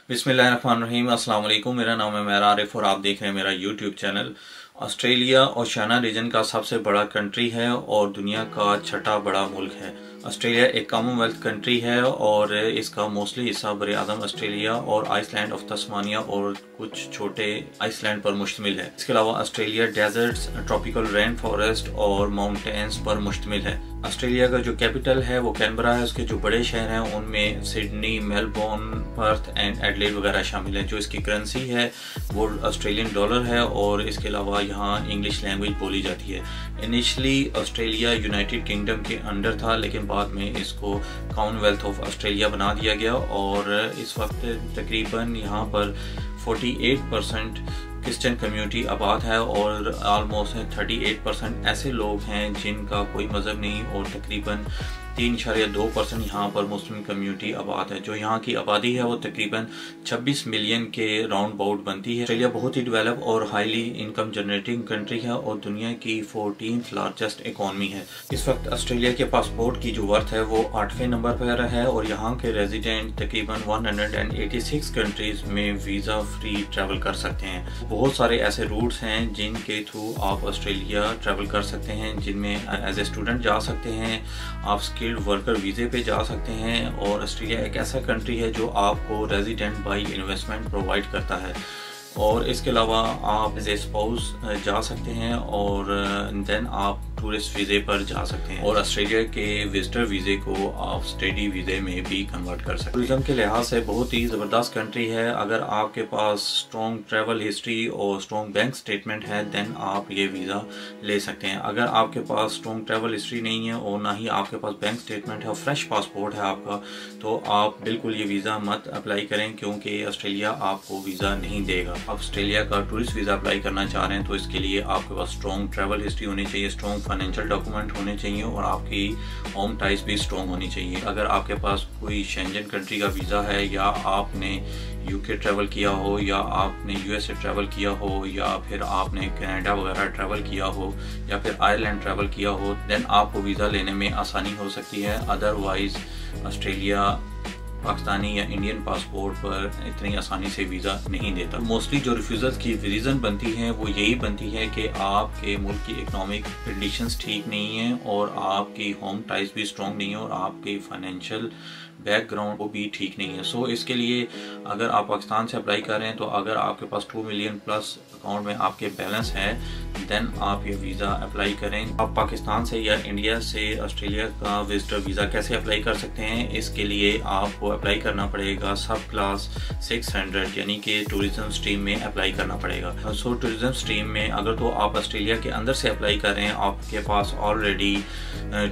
बिस्मिल्लाहिर्रहमानिर्रहीम। अस्सलाम वालेकुम। मेरा नाम है मेहर आरिफ और आप देख रहे हैं मेरा YouTube channel. Australia Oceania region का सबसे बड़ा कंट्री है और दुनिया का छठा बड़ा मुल्क है। ऑस्ट्रेलिया एक कॉमनवेल्थ कंट्री है और इसका मोस्टली हिस्सा बर आज़म ऑस्ट्रेलिया और आइसलैंड ऑफ तस्मानिया और कुछ छोटे आइसलैंड पर मुश्तमिल है। इसके अलावा Australia deserts, tropical rain forest और माउंटेन्स पर मुश्तमिल है। ऑस्ट्रेलिया का जो कैपिटल है वो कैनबरा है। उसके जो बड़े शहर हैं उनमें Sydney, Melbourne, Perth and Adelaide वगैरह शामिल है। जो इसकी करेंसी है वो ऑस्ट्रेलियन डॉलर है और इसके अलावा यहाँ इंग्लिश लैंग्वेज बोली जाती है। इनिशियली ऑस्ट्रेलिया यूनाइटेड किंगडम के अंडर था, लेकिन बाद में इसको कॉमनवेल्थ ऑफ ऑस्ट्रेलिया बना दिया गया और इस वक्त तकरीबन यहाँ पर 48% क्रिश्चियन कम्युनिटी आबाद है और आलमोस्ट 38% ऐसे लोग हैं जिनका कोई मज़हब नहीं और तकरीबन 3.2% यहाँ पर मुस्लिम कम्युनिटी आबाद है। जो यहाँ की आबादी है वो तकरीबन 26 मिलियन के राउंड बाउट बनती है। ऑस्ट्रेलिया बहुत ही डेवलप और हाईली इनकम जनरेटिंग कंट्री है और दुनिया की 14th लार्जेस्ट इकॉनमी है। इस वक्त ऑस्ट्रेलिया के पासपोर्ट की जो वर्थ है वो 8वें नंबर पर है और यहाँ के रेजिडेंट तकरीबन 186 कंट्रीज में वीज़ा फ्री ट्रैवल कर सकते हैं। बहुत सारे ऐसे रूट्स हैं जिनके थ्रू आप ऑस्ट्रेलिया ट्रैवल कर सकते हैं, जिनमें एज ए स्टूडेंट जा सकते हैं, आप स्किल्ड वर्कर वीज़े पे जा सकते हैं और ऑस्ट्रेलिया एक ऐसा कंट्री है जो आपको रेजिडेंट बाई इन्वेस्टमेंट प्रोवाइड करता है। और इसके अलावा आप एज ए स्पाउस जा सकते हैं और देन आप टूरिस्ट वीज़े पर जा सकते हैं और ऑस्ट्रेलिया के विजिटर वीज़े को आप स्टडी वीज़े में भी कन्वर्ट कर सकते हैं। टूरिज्म के लिहाज से बहुत ही ज़बरदस्त कंट्री है। अगर आपके पास स्ट्रॉन्ग ट्रैवल हिस्ट्री और स्ट्रॉन्ग बैंक स्टेटमेंट है देन आप ये वीज़ा ले सकते हैं। अगर आपके पास स्ट्रॉन्ग ट्रैवल हिस्ट्री नहीं है और ना ही आपके पास बैंक स्टेटमेंट है और फ्रेश पासपोर्ट है आपका, तो आप बिल्कुल ये वीज़ा मत अप्लाई करें क्योंकि ऑस्ट्रेलिया आपको वीज़ा नहीं देगा। आप ऑस्ट्रेलिया का टूरिस्ट वीज़ा अप्लाई करना चाह रहे हैं तो इसके लिए आपके पास स्ट्रॉन्ग ट्रैवल हिस्ट्री होनी चाहिए, स्ट्रॉन्ग फाइनेंशियल डॉक्यूमेंट होने चाहिए और आपकी होम टाइज भी स्ट्रॉन्ग होनी चाहिए। अगर आपके पास कोई शेंजन कंट्री का वीज़ा है या आपने यूके ट्रैवल किया हो या आपने यूएसए ट्रैवल किया हो या फिर आपने कनाडा वगैरह ट्रैवल किया हो या फिर आयरलैंड ट्रैवल किया हो, देन आपको वीज़ा लेने में आसानी हो सकती है। अदरवाइज ऑस्ट्रेलिया पाकिस्तानी या इंडियन पासपोर्ट पर इतनी आसानी से वीज़ा नहीं देता। मोस्टली जो रिफ्यूज़ल की रीज़न बनती है वो यही बनती है कि आपके मुल्क की इकनॉमिक कंडीशंस ठीक नहीं है और आपकी होम टाइज भी स्ट्रॉन्ग नहीं है और आपकी फाइनेंशियल बैकग्राउंड वो भी ठीक नहीं है। सो इसके लिए अगर आप पाकिस्तान से अप्लाई कर रहे हैं तो अगर आपके पास 2 मिलियन प्लस अकाउंट में आपके बैलेंस है देन आप ये वीज़ा अप्लाई करें। आप पाकिस्तान से या इंडिया से ऑस्ट्रेलिया का विजिटर वीज़ा कैसे अप्लाई कर सकते हैं, इसके लिए आपको अप्लाई करना पड़ेगा सब क्लास 600 यानी कि टूरिज्म स्ट्रीम में अप्लाई करना पड़ेगा। सो टूरिज्म स्ट्रीम में अगर तो आप ऑस्ट्रेलिया के अंदर से अप्लाई कर रहे हैं, आपके पास ऑलरेडी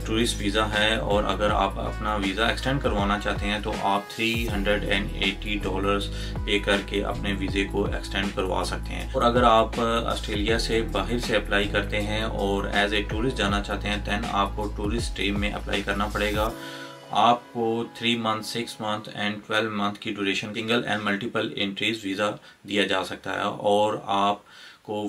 टूरिस्ट वीज़ा है और अगर आप अपना वीज़ा एक्सटेंड करवाना चाहते हैं तो आप $380 पे करके अपने वीज़े को एक्सटेंड करवा सकते हैं। और अगर आप ऑस्ट्रेलिया से बाहर से अप्लाई करते हैं और एज ए टूरिस्ट जाना चाहते हैं दैन आपको टूरिस्ट स्ट्रीम में अप्लाई करना पड़ेगा। आपको 3 मंथ, 6 मंथ एंड 12 मंथ की duration single and multiple entries visa दिया जा सकता है और आपको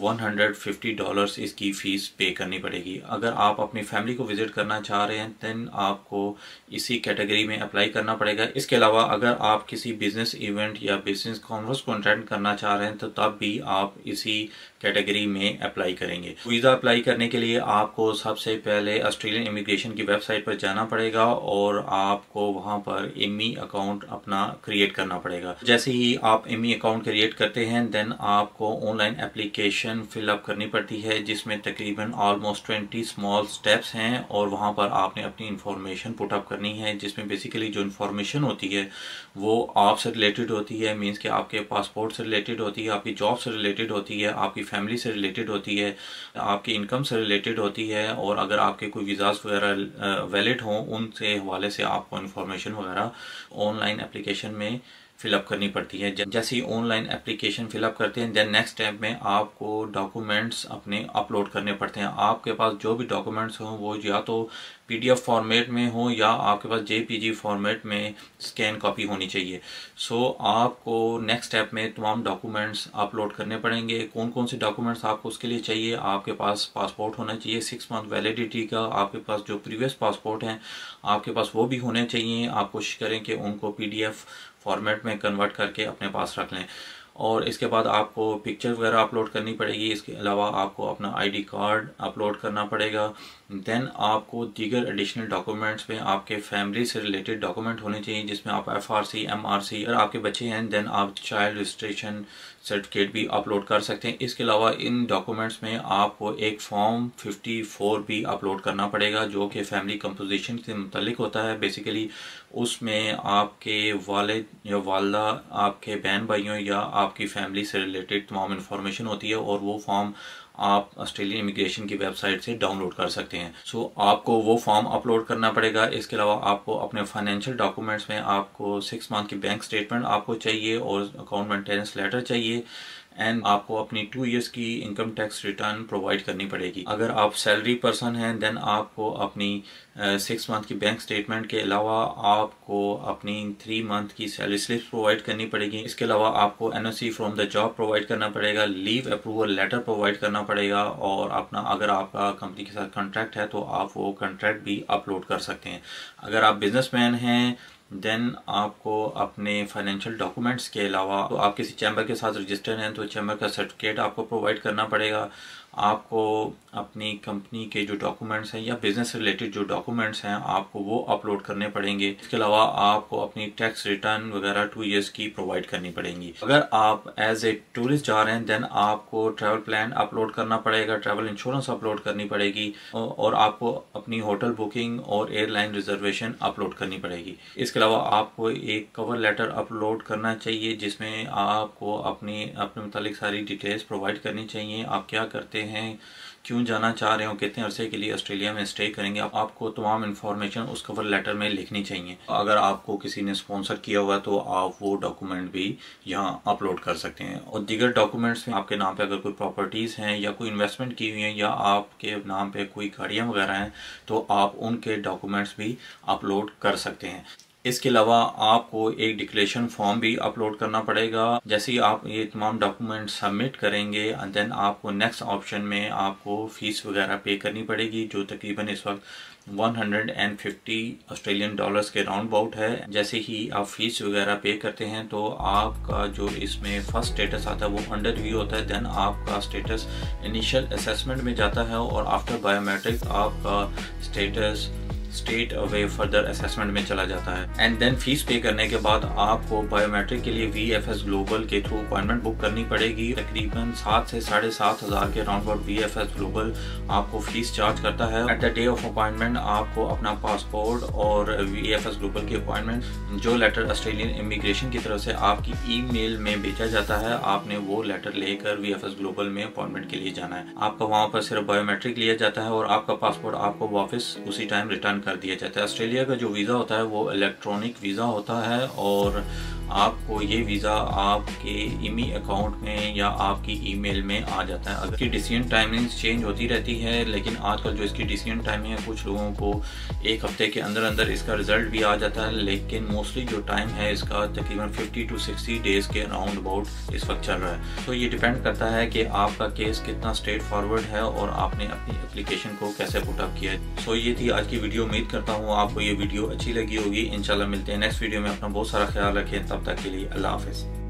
$150 इसकी फ़ीस पे करनी पड़ेगी। अगर आप अपनी फैमिली को विज़िट करना चाह रहे हैं दैन आपको इसी कैटेगरी में अप्लाई करना पड़ेगा। इसके अलावा अगर आप किसी बिज़नेस इवेंट या बिज़नेस कॉन्फ्रेंस को अटेंड करना चाह रहे हैं तो तब भी आप इसी कैटेगरी में अप्लाई करेंगे। वीज़ा अप्लाई करने के लिए आपको सबसे पहले ऑस्ट्रेलियन इमिग्रेशन की वेबसाइट पर जाना पड़ेगा और आपको वहां पर एमई अकाउंट अपना क्रिएट करना पड़ेगा। जैसे ही आप एमई अकाउंट क्रिएट करते हैं देन आपको ऑनलाइन एप्लीकेशन फिलअप करनी पड़ती है जिसमें तकरीबन ऑलमोस्ट 20 स्मॉल स्टेप्स हैं और वहां पर आपने अपनी इंफॉर्मेशन पुट अप करनी है, जिसमें बेसिकली जो इन्फॉर्मेशन होती है वो आपसे रिलेटेड होती है, मीन्स कि आपके पासपोर्ट से रिलेटेड होती है, आपकी जॉब से रिलेटेड होती है, आपकी फैमिली से रिलेटेड होती है, आपकी इनकम से रिलेटेड होती है और अगर आपके कोई वीज़ास वगैरह वैलिड हों उनसे हवाले से आपको इन्फॉर्मेशन वगैरह ऑनलाइन एप्लीकेशन में फिलअप करनी पड़ती है। जैसे ही ऑनलाइन एप्लीकेशन फिलअप करते हैं देन नेक्स्ट स्टेप में आपको डॉक्यूमेंट्स अपने अपलोड करने पड़ते हैं। आपके पास जो भी डॉक्यूमेंट्स हों वो या तो PDF फॉर्मेट में हो या आपके पास JPG फॉर्मेट में स्कैन कॉपी होनी चाहिए। सो आपको नेक्स्ट स्टेप में तमाम डॉक्यूमेंट्स अपलोड करने पड़ेंगे। कौन कौन से डॉक्यूमेंट्स आपको उसके लिए चाहिए, आपके पास पासपोर्ट होना चाहिए 6 मंथ वैलिडिटी का, आपके पास जो प्रीवियस पासपोर्ट हैं आपके पास वो भी होने चाहिए। आप कोशिश करें कि उनको PDF फॉर्मेट में कन्वर्ट करके अपने पास रख लें। और इसके बाद आपको पिक्चर वगैरह अपलोड करनी पड़ेगी। इसके अलावा आपको अपना आईडी कार्ड अपलोड करना पड़ेगा। देन आपको दीगर एडिशनल डॉक्यूमेंट्स में आपके फैमिली से रिलेटेड डॉक्यूमेंट होने चाहिए, जिसमें आप FRC, MRC, अगर आपके बच्चे हैं देन आप चाइल्ड रजिस्ट्रेशन सर्टिफिकेट भी अपलोड कर सकते हैं। इसके अलावा इन डॉक्यूमेंट्स में आपको एक फॉर्म 54 भी अपलोड करना पड़ेगा, जो कि फैमिली कंपोजिशन से मुतल्लिक होता है। बेसिकली उसमें आपके वालिद या वालदा, आपके बहन भाइयों या आपकी फैमिली से रिलेटेड तमाम इन्फॉर्मेशन होती है, और वो फॉर्म आप ऑस्ट्रेलियन इमिग्रेशन की वेबसाइट से डाउनलोड कर सकते हैं। सो आपको वो फॉर्म अपलोड करना पड़ेगा। इसके अलावा आपको अपने फाइनेंशियल डॉक्यूमेंट्स में आपको 6 मंथ की बैंक स्टेटमेंट आपको चाहिए और अकाउंट मेंटेनेंस लेटर चाहिए, एंड आपको अपनी 2 इयर्स की इनकम टैक्स रिटर्न प्रोवाइड करनी पड़ेगी। अगर आप सैलरी पर्सन हैं देन आपको अपनी 6 मंथ की बैंक स्टेटमेंट के अलावा आपको अपनी 3 मंथ की सैलरी स्लिप प्रोवाइड करनी पड़ेगी। इसके अलावा आपको NOC from the job provide करना पड़ेगा, लीव अप्रूवल लेटर प्रोवाइड करना पड़ेगा, और अपना अगर आपका कंपनी के साथ कॉन्ट्रैक्ट है तो आप वो कॉन्ट्रैक्ट भी अपलोड कर सकते हैं। अगर आप बिजनेसमैन हैं देन आपको अपने फाइनेंशियल डॉक्यूमेंट्स के अलावा तो आप किसी चैम्बर के साथ रजिस्टर्ड हैं तो चैम्बर का सर्टिफिकेट आपको प्रोवाइड करना पड़ेगा। आपको अपनी कंपनी के जो डॉक्यूमेंट्स हैं या बिजनेस रिलेटेड जो डॉक्यूमेंट्स हैं आपको वो अपलोड करने पड़ेंगे। इसके अलावा आपको अपनी टैक्स रिटर्न वगैरह 2 इयर्स की प्रोवाइड करनी पड़ेंगी। अगर आप एज ए टूरिस्ट जा रहे हैं देन आपको ट्रैवल प्लान अपलोड करना पड़ेगा, ट्रैवल इंश्योरेंस अपलोड करनी पड़ेगी, और आपको अपनी होटल बुकिंग और एयरलाइन रिजर्वेशन अपलोड करनी पड़ेगी। इसके अलावा आपको एक कवर लेटर अपलोड करना चाहिए, जिसमें आपको अपने मुतालिक सारी डिटेल्स प्रोवाइड करनी चाहिए। आप क्या करते हैं, क्यों जाना चाह रहे हो, कितने अरसे के लिए ऑस्ट्रेलिया में स्टे करेंगे, आपको तमाम इन्फॉर्मेशन उस कवर लेटर में लिखनी चाहिए। अगर आपको किसी ने स्पॉन्सर किया हुआ तो आप वो डॉक्यूमेंट भी यहाँ अपलोड कर सकते हैं। और दीगर डॉक्यूमेंट्स में आपके नाम पे अगर कोई प्रॉपर्टीज़ हैं या कोई इन्वेस्टमेंट की हुई है या आपके नाम पे कोई गाड़ियाँ वगैरह हैं तो आप उनके डॉक्यूमेंट्स भी अपलोड कर सकते हैं। इसके अलावा आपको एक डिक्लेरेशन फॉर्म भी अपलोड करना पड़ेगा। जैसे ही आप ये तमाम डॉक्यूमेंट सबमिट करेंगे देन आपको नेक्स्ट ऑप्शन में आपको फीस वगैरह पे करनी पड़ेगी, जो तकरीबन इस वक्त 150 ऑस्ट्रेलियन डॉलर्स के राउंड अबाउट है। जैसे ही आप फीस वगैरह पे करते हैं तो आपका जो इसमें फर्स्ट स्टेटस आता है वो अंडर रिव्यू होता है, देन आपका स्टेटस इनिशियल असेसमेंट में जाता है, और आफ्टर बायोमेट्रिक आपका status state away further assessment में चला जाता है। एंड देन फीस पे करने के बाद आपको बायोमेट्रिक के लिए VFS ग्लोबल के थ्रू अपॉइंटमेंट बुक करनी पड़ेगी। तकरीबन 7 से 7,500 के राउंड अबाउट VFS ग्लोबल आपको फीस चार्ज करता है। At the day of appointment आपको अपना पासपोर्ट और VFS ग्लोबल की अपॉइंटमेंट जो लेटर ऑस्ट्रेलियन इमिग्रेशन की तरफ से आपकी ईमेल में भेजा जाता है, आपने वो लेटर लेकर VFS ग्लोबल में अपॉइंटमेंट के लिए जाना है। आपका वहाँ पर सिर्फ बायोमेट्रिक लिया जाता है और आपका पासपोर्ट आपको वापस उसी टाइम रिटर्न कर दिया जाता है। ऑस्ट्रेलिया का जो वीज़ा होता है वो इलेक्ट्रॉनिक वीज़ा होता है, और आपको ये वीज़ा आपके इमी अकाउंट में या आपकी ईमेल में आ जाता है। अगर इसकी डिसीजन टाइमिंग्स चेंज होती रहती है, लेकिन आजकल जो इसकी डिसीजन टाइमिंग है कुछ लोगों को 1 हफ्ते के अंदर अंदर इसका रिजल्ट भी आ जाता है, लेकिन मोस्टली जो टाइम है इसका तकरीबन 50 to 60 डेज़ के राउंड अबाउट इस वक्त चल रहा है। तो ये डिपेंड करता है कि आपका केस कितना स्ट्रेट फॉरवर्ड है और आपने अपनी एप्लीकेशन को कैसे पुटअप किया है। सो ये थी आज की वीडियो। उम्मीद करता हूँ आपको ये वीडियो अच्छी लगी होगी। इंशाल्लाह मिलते हैं नेक्स्ट वीडियो में। अपना बहुत सारा ख्याल रखें, तब तक के लिए अल्लाह हाफिज़।